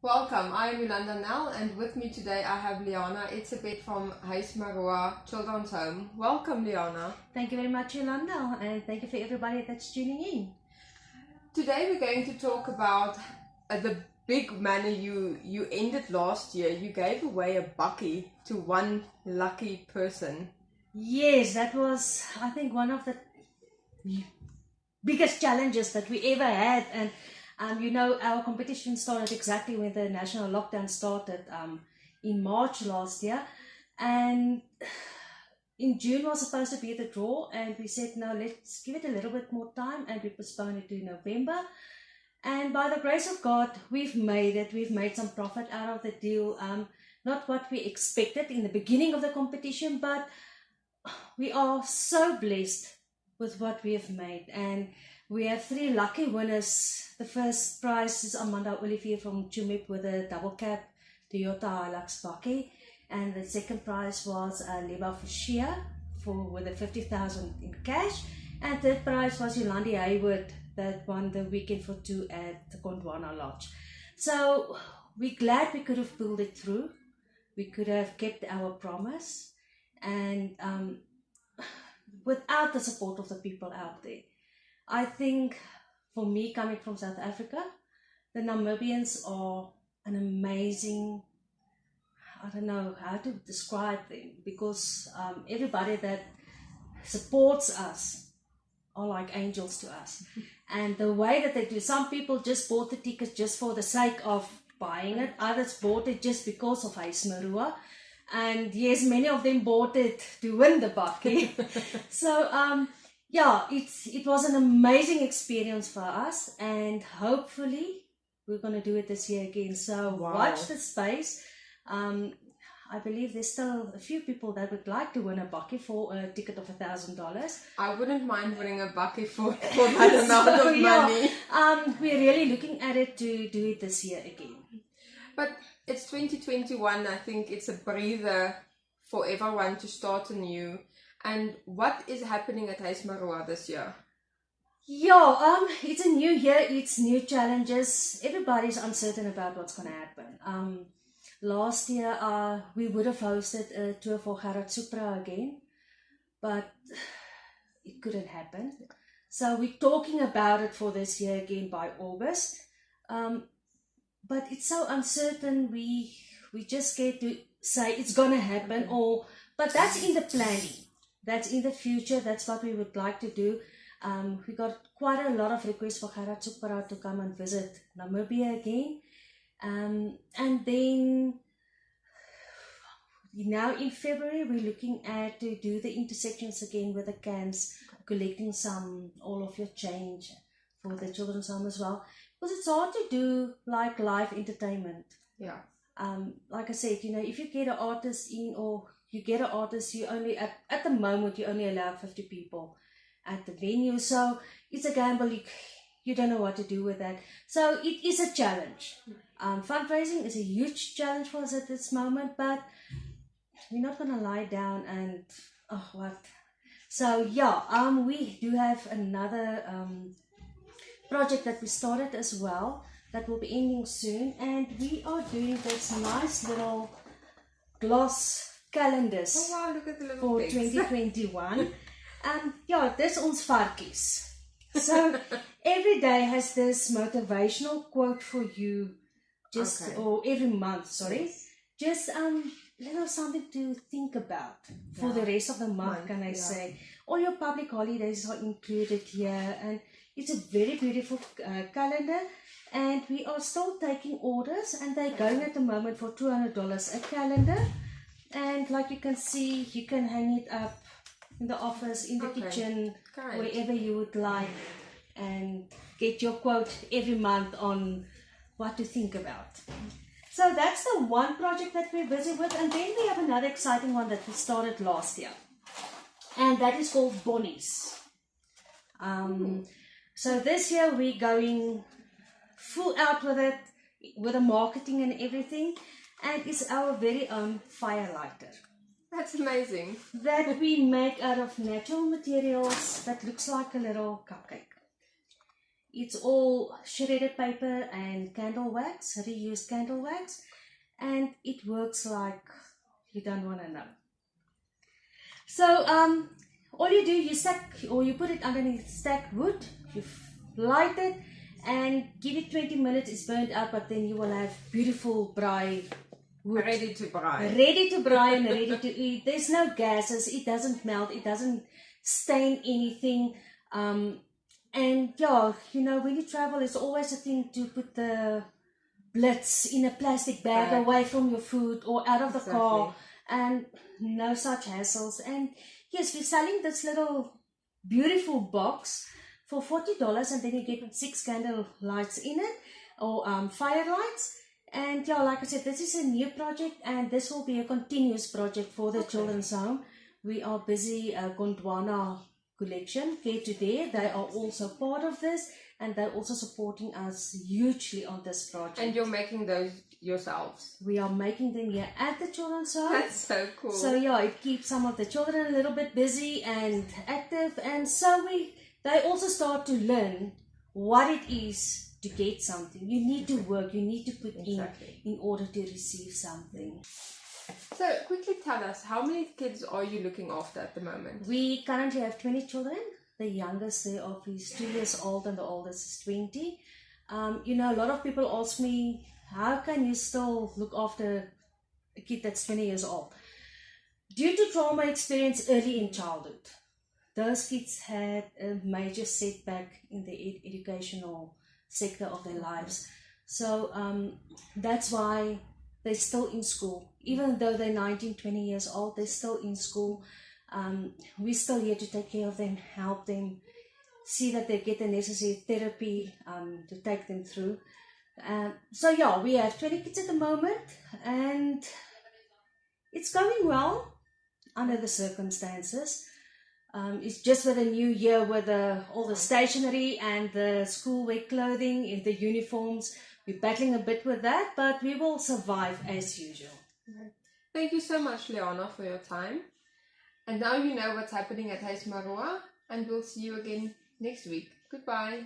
Welcome, I am Yolanda Nel, and with me today I have Liana Etsebet from Huis Maerua Children's Home. Welcome, Liana. Thank you very much, Yolanda, and thank you for everybody that's tuning in. Today we're going to talk about the big manner you ended last year. You gave away a bakkie to one lucky person. Yes, that was, I think, one of the biggest challenges that we ever had. And our competition started exactly when the national lockdown started in March last year. And in June was supposed to be the draw, and we said, no, let's give it a little bit more time, and we postponed it to November. And by the grace of God, we've made it. We've made some profit out of the deal. Not what we expected in the beginning of the competition, but we are so blessed with what we have made. And we have 3 lucky winners. The first prize is Amanda Olivier from Chumip with a double cab Toyota Hilux bakkie. And the second prize was Leba Fushia with a 50,000 in cash. And third prize was Yolandi Hayward that won the weekend for 2 at the Gondwana Lodge. So we're glad we could have pulled it through. We could have kept our promise. And without the support of the people out there, I think for me, coming from South Africa, the Namibians are an amazing, I don't know how to describe them, because everybody that supports us are like angels to us. And the way that they do, some people just bought the tickets just for the sake of buying it. Others bought it just because of Huis Maerua. And yes, many of them bought it to win the bakkie. So it was an amazing experience for us, and hopefully we're going to do it this year again. So watch the space. I believe there's still a few people that would like to win a bakkie for a ticket of $1,000. I wouldn't mind winning a bakkie for that amount of money. We're really looking at it to do it this year again. But it's 2021. I think it's a breather for everyone to start anew. And what is happening at Huis Maerua this year? It's a new year. It's new challenges. Everybody's uncertain about what's going to happen. Last year, we would have hosted a tour for Supra again, but it couldn't happen. So we're talking about it for this year again by August. But it's so uncertain, we just get to say it's going to happen, but that's in the planning. That's in the future. That's what we would like to do. We got quite a lot of requests for Supra to come and visit Namibia again. And then now in February, we're looking at to do the intersections again with the cans, collecting all of your change for the children's home as well. Because it's hard to do like live entertainment. Yeah. Like I said, if you get an artist in, or you get an artist, you only at the moment you only allow 50 people at the venue. So it's a gamble. You don't know what to do with that. So it is a challenge. Fundraising is a huge challenge for us at this moment, but we're not going to lie down and So we do have another project that we started as well that will be ending soon, and we are doing this nice little gloss calendars Look at the little for pigs. 2021. This ons varkies. So every day has this motivational quote for you, or every month, just little something to think about for the rest of the month, can I say. All your public holidays are included here, and it's a very beautiful calendar, and we are still taking orders, and they're going at the moment for $200 a calendar. And like you can see, you can hang it up in the office, in the kitchen, wherever you would like, and get your quote every month on what to think about. So that's the one project that we're busy with, and then we have another exciting one that we started last year, and that is called Bonnies. So this year we're going full out with it, with the marketing and everything, and it's our very own fire lighter. That's amazing. That we make out of natural materials that looks like a little cupcake. It's all shredded paper and candle wax, reused candle wax, and it works like you don't want to know. So all you do, you stack, or you put it underneath stacked wood, you light it and give it 20 minutes, it's burnt up, but then you will have beautiful braai wood. Ready to braai. Ready to braai and ready to eat. There's no gases, it doesn't melt, it doesn't stain anything. And yeah, you know, when you travel, it's always a thing to put the blitz in a plastic bag away from your food or out of the car, and no such hassles. And yes, we're selling this little beautiful box for $40, and then you get 6 candle lights in it, or fire lights. And yeah, like I said, this is a new project, and this will be a continuous project for the children's home. We are busy Gondwana collection, Care to Dare, they are also part of this, and they're also supporting us hugely on this project. And you're making those yourselves? We are making them here at the children's home. That's so cool. So yeah, it keeps some of the children a little bit busy and active, and so they also start to learn what it is to get something. You need to work, you need to put in order to receive something. So quickly tell us, how many kids are you looking after at the moment? We currently have 20 children. The youngest thereof is 2 years old and the oldest is 20. You know, a lot of people ask me, how can you still look after a kid that's 20 years old? Due to trauma experience early in childhood, those kids had a major setback in the educational sector of their lives. So that's why they're still in school. Even though they're 19, 20 years old, they're still in school. We're still here to take care of them, help them, see that they get the necessary therapy to take them through. So yeah, we have 20 kids at the moment, and it's going well under the circumstances. It's just with the new year, with all the stationery and the schoolwear clothing, the uniforms, we're battling a bit with that, but we will survive as usual. Thank you so much, Liana, for your time. And now you know what's happening at Huis Maerua, and we'll see you again next week. Goodbye.